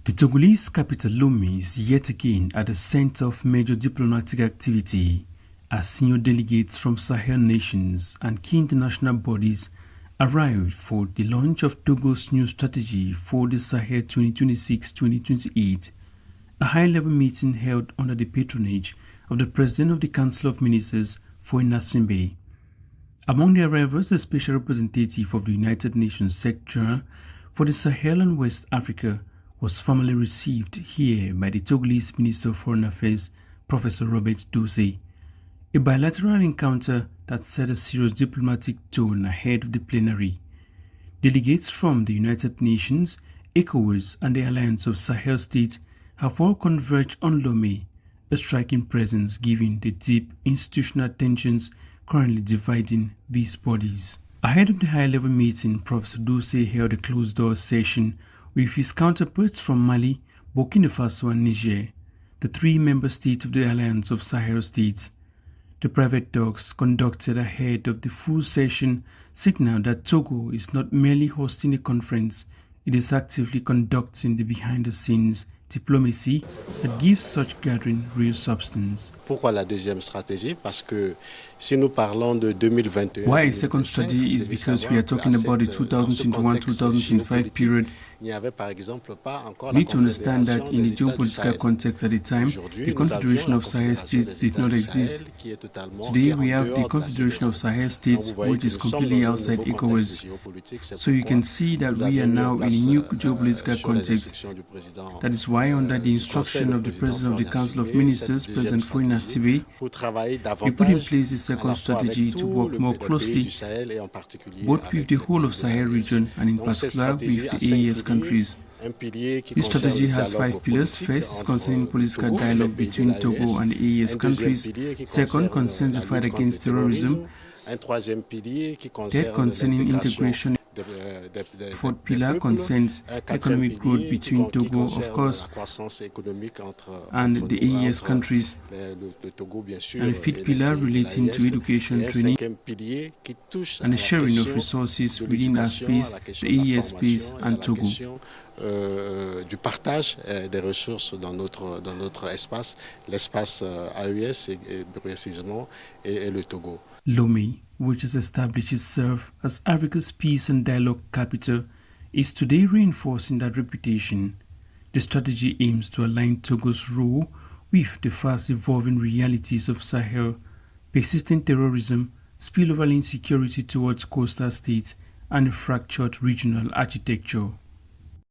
The Togolese capital Lomé is yet again at the center of major diplomatic activity as senior delegates from Sahel nations and key international bodies arrived for the launch of Togo's new strategy for the Sahel 2026-2028, a high-level meeting held under the patronage of the President of the Council of Ministers, Foy Nassimbe. Among the arrivals, a special representative of the United Nations Secretary for the Sahel and West Africa was formally received here by the Togolese Minister of Foreign Affairs, Professor Robert Dose, a bilateral encounter that set a serious diplomatic tone ahead of the plenary. Delegates from the United Nations, ECOWAS, and the Alliance of Sahel States have all converged on Lomé, a striking presence given the deep institutional tensions currently dividing these bodies. Ahead of the high-level meeting, Professor Dose held a closed-door session with his counterparts from Mali, Burkina Faso and Niger, the three member states of the Alliance of Sahel States. The private talks conducted ahead of the full session signal that Togo is not merely hosting a conference, it is actively conducting the behind-the-scenes diplomacy that gives such gathering real substance. Pourquoi la deuxième stratégie? Parce que si nous parlons de 2021. Why a second strategy is because we are talking about the 2021-2005 period. Il n'y avait par exemple pas encore We need to understand that in the geopolitical context at the time, the Confederation of Sahel States did not exist. Today we have the Confederation of Sahel States, which is completely outside ECOWAS. So you can see that we are now in a new geopolitical context. That is why, under the instruction of the President of the Council of Ministers, President Foy Nassimbe, we put in place a second strategy to work more closely, both with the whole of Sahel region and in particular with the AES countries. This strategy has 5 pillars. First is concerning political dialogue between Togo and the AES countries. Second concerns the fight against terrorism. Third, concerning integration. Fourth pillar concerns economic growth between Togo, of course, and the AES countries. And the fifth pillar relating to education, training, and the sharing of resources within our space, the AES space, and Togo. Du partage des ressources dans notre espace, l'espace AES et précisément et le Togo. Lomé, which has established itself as Africa's peace and dialogue capital, is today reinforcing that reputation. The strategy aims to align Togo's role with the fast-evolving realities of Sahel, persistent terrorism, spillover insecurity towards coastal states, and a fractured regional architecture.